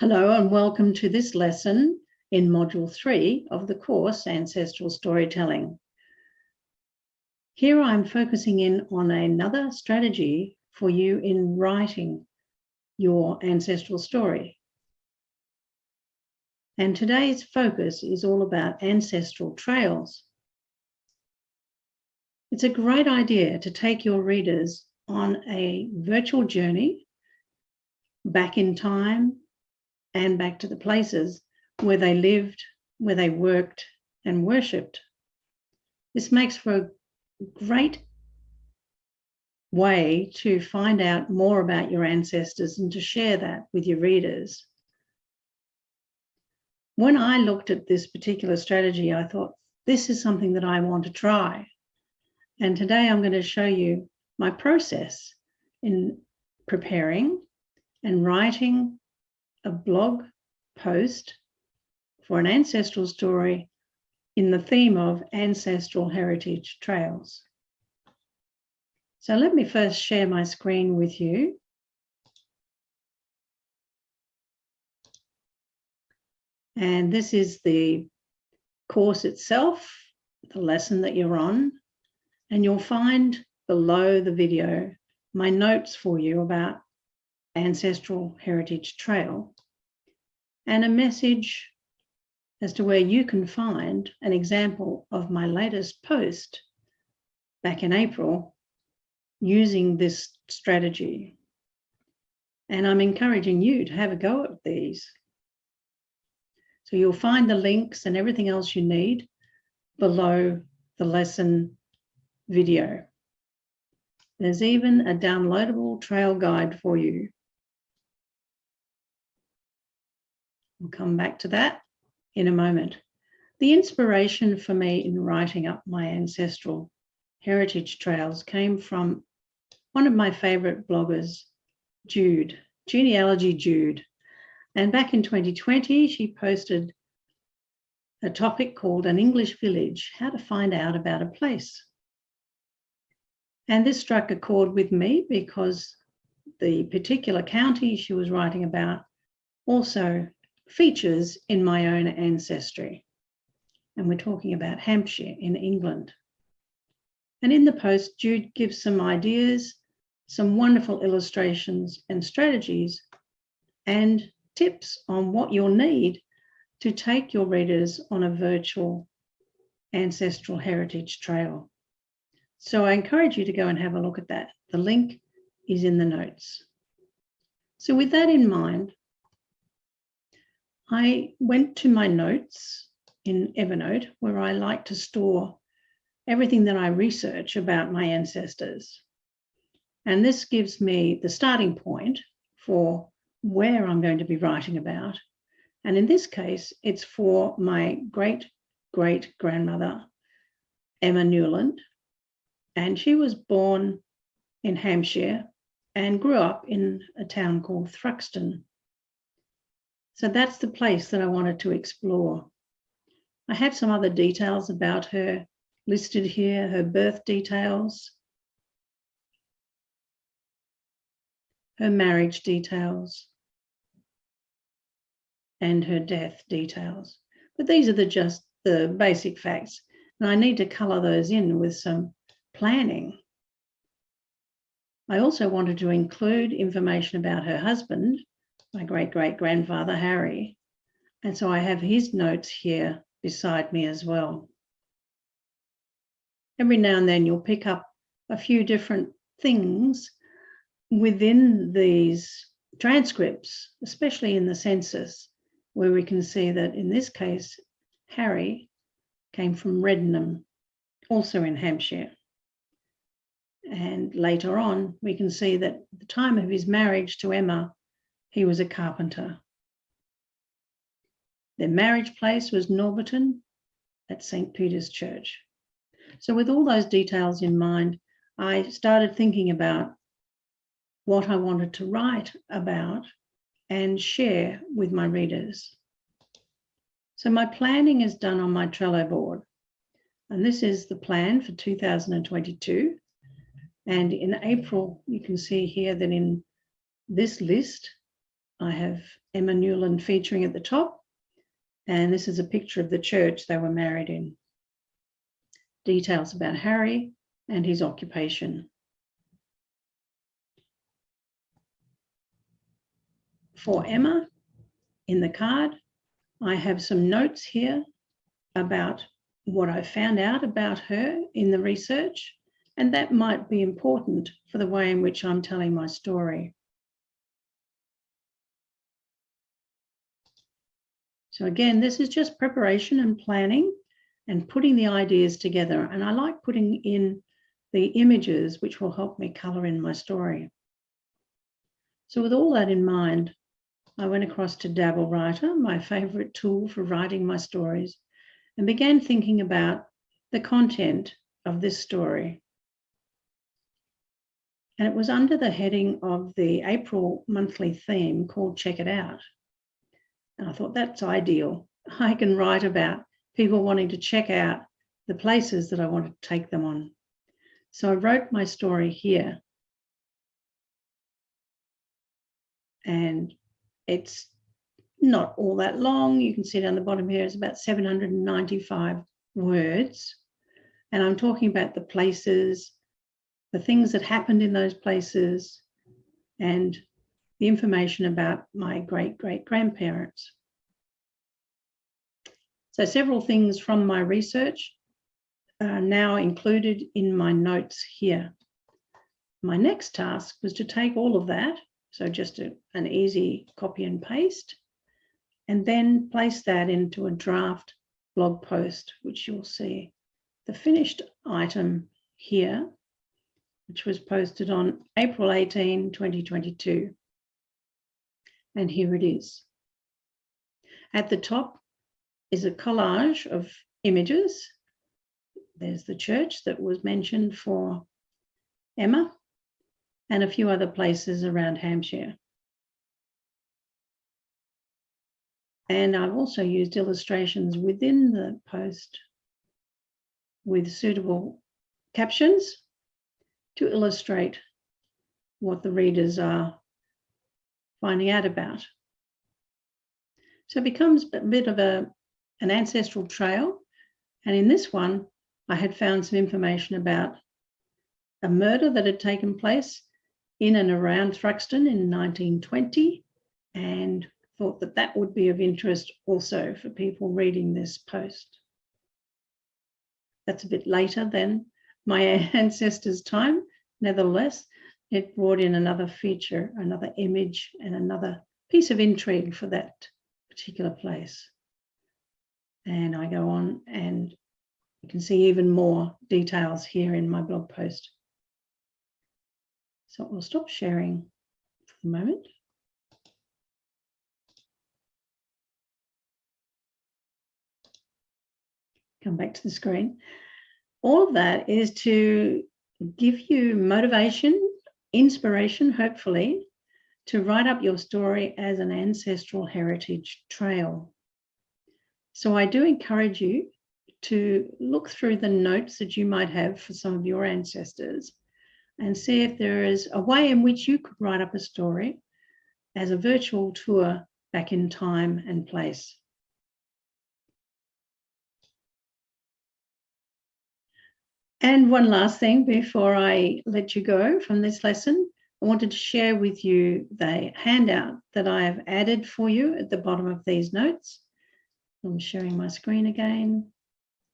Hello and welcome to this lesson in Module 3 of the course Ancestral Storytelling. Here I'm focusing in on another strategy for you in writing your ancestral story. And today's focus is all about ancestral trails. It's a great idea to take your readers on a virtual journey back in time and back to the places where they lived, where they worked and worshipped. This makes for a great way to find out more about your ancestors and to share that with your readers. When I looked at this particular strategy, I thought, this is something that I want to try. And today I'm going to show you my process in preparing and writing a blog post for an ancestral story in the theme of ancestral heritage trails. So let me first share my screen with you. And this is the course itself, the lesson that you're on. And you'll find below the video my notes for you about Ancestral Heritage Trail and a message as to where you can find an example of my latest post back in April using this strategy. And I'm encouraging you to have a go at these. So you'll find the links and everything else you need below the lesson video. There's even a downloadable trail guide for you. We'll come back to that in a moment. The inspiration for me in writing up my ancestral heritage trails came from one of my favorite bloggers, Jude, Genealogy Jude. And back in 2020, she posted a topic called An English Village, How to Find Out About a Place. And this struck a chord with me because the particular county she was writing about also features in my own ancestry. And we're talking about Hampshire in England. And in the post, Jude gives some ideas, some wonderful illustrations and strategies and tips on what you'll need to take your readers on a virtual ancestral heritage trail. So I encourage you to go and have a look at that. The link is in the notes. So with that in mind, I went to my notes in Evernote, where I like to store everything that I research about my ancestors. And this gives me the starting point for where I'm going to be writing about. And in this case, it's for my great-great-grandmother, Emma Newland. And she was born in Hampshire and grew up in a town called Thruxton. So that's the place that I wanted to explore. I have some other details about her listed here, her birth details, her marriage details, and her death details. But these are just the basic facts. And I need to colour those in with some planning. I also wanted to include information about her husband, my great-great-grandfather, Harry. And so I have his notes here beside me as well. Every now and then you'll pick up a few different things within these transcripts, especially in the census, where we can see that in this case, Harry came from Reddenham, also in Hampshire. And later on, we can see that at the time of his marriage to Emma, he was a carpenter. Their marriage place was Norbiton at St. Peter's Church. So with all those details in mind, I started thinking about what I wanted to write about and share with my readers. So my planning is done on my Trello board. And this is the plan for 2022. And in April, you can see here that in this list, I have Emma Newland featuring at the top, and this is a picture of the church they were married in. Details about Harry and his occupation. For Emma, in the card, I have some notes here about what I found out about her in the research, and that might be important for the way in which I'm telling my story. So again, this is just preparation and planning and putting the ideas together. And I like putting in the images which will help me colour in my story. So with all that in mind, I went across to Dabble Writer, my favourite tool for writing my stories, and began thinking about the content of this story. And it was under the heading of the April monthly theme called Check It Out. And I thought, that's ideal. I can write about people wanting to check out the places that I want to take them on. So I wrote my story here. And it's not all that long. You can see down the bottom here, it's about 795 words. And I'm talking about the places, the things that happened in those places, and the information about my great-great-grandparents. So several things from my research are now included in my notes here. My next task was to take all of that, so just an easy copy and paste, and then place that into a draft blog post, which you'll see the finished item here, which was posted on April 18, 2022. And here it is. At the top is a collage of images. There's the church that was mentioned for Emma and a few other places around Hampshire. And I've also used illustrations within the post with suitable captions to illustrate what the readers are finding out about. So it becomes a bit of an ancestral trail. And in this one, I had found some information about a murder that had taken place in and around Thruxton in 1920, and thought that that would be of interest also for people reading this post. That's a bit later than my ancestors' time. Nevertheless, it brought in another feature, another image, and another piece of intrigue for that particular place. And I go on, and you can see even more details here in my blog post. So we'll stop sharing for the moment. Come back to the screen. All of that is to give you motivation, inspiration, hopefully, to write up your story as an ancestral heritage trail. So I do encourage you to look through the notes that you might have for some of your ancestors and see if there is a way in which you could write up a story as a virtual tour back in time and place. And one last thing before I let you go from this lesson, I wanted to share with you the handout that I have added for you at the bottom of these notes. I'm sharing my screen again,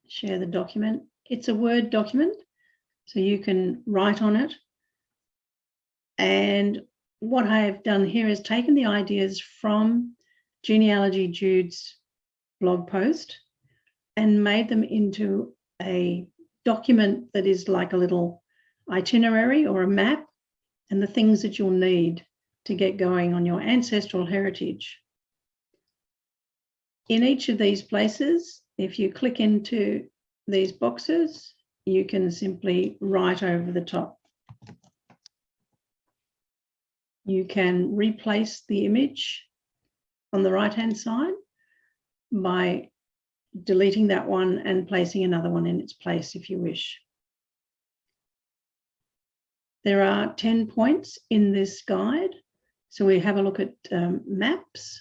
share the document. It's a Word document, so you can write on it. And what I have done here is taken the ideas from Genealogy Jude's blog post and made them into a document that is like a little itinerary or a map, and the things that you'll need to get going on your ancestral heritage. In each of these places, if you click into these boxes, you can simply write over the top. You can replace the image on the right-hand side by deleting that one and placing another one in its place if you wish. There are 10 points in this guide, So we have a look at maps,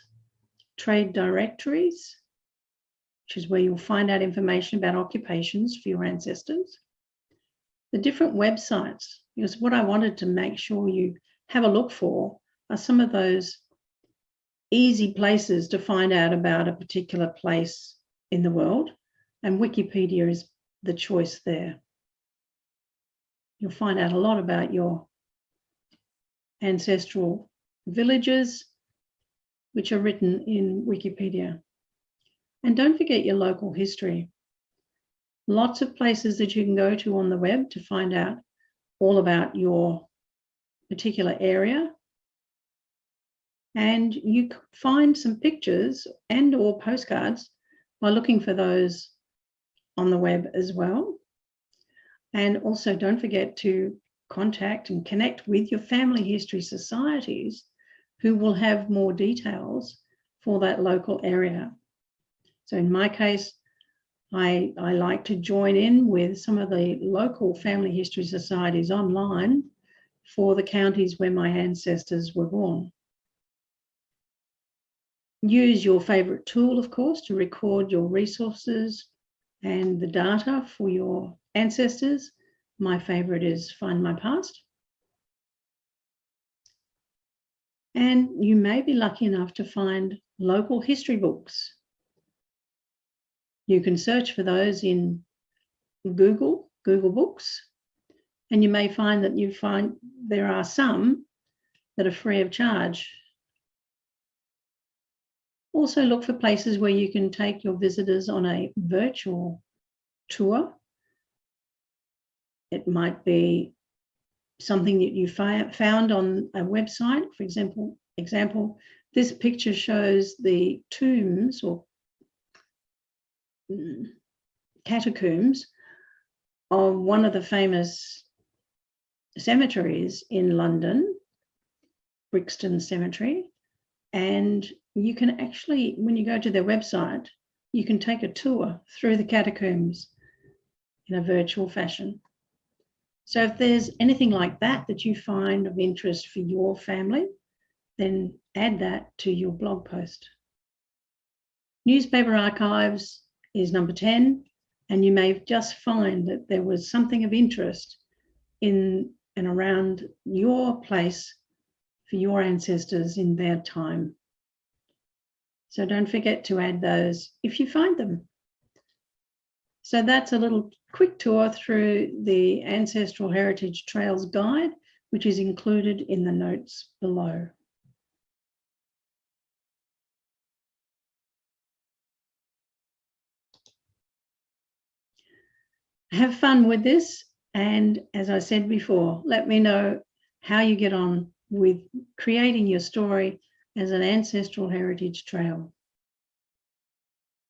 trade directories, which is where you'll find out information about occupations for your ancestors. The different websites, because what I wanted to make sure you have a look for are some of those easy places to find out about a particular place in the world, and Wikipedia is the choice there. You'll find out a lot about your ancestral villages, which are written in Wikipedia. And don't forget your local history. Lots of places that you can go to on the web to find out all about your particular area. And you find some pictures and or postcards by looking for those on the web as well. And also don't forget to contact and connect with your family history societies who will have more details for that local area. So in my case, I like to join in with some of the local family history societies online for the counties where my ancestors were born. Use your favourite tool, of course, to record your resources and the data for your ancestors. My favourite is Find My Past. And you may be lucky enough to find local history books. You can search for those in Google Books, and you may find that there are some that are free of charge. Also look for places where you can take your visitors on a virtual tour. It might be something that you found on a website. For example, this picture shows the tombs or catacombs of one of the famous cemeteries in London, Brixton Cemetery. And you can actually, when you go to their website, you can take a tour through the catacombs in a virtual fashion. So if there's anything like that that you find of interest for your family, then add that to your blog post. Newspaper archives is number 10, and you may just find that there was something of interest in and around your place for your ancestors in their time. So don't forget to add those if you find them. So that's a little quick tour through the Ancestral Heritage Trails Guide, which is included in the notes below. Have fun with this, and as I said before, let me know how you get on with creating your story as an ancestral heritage trail.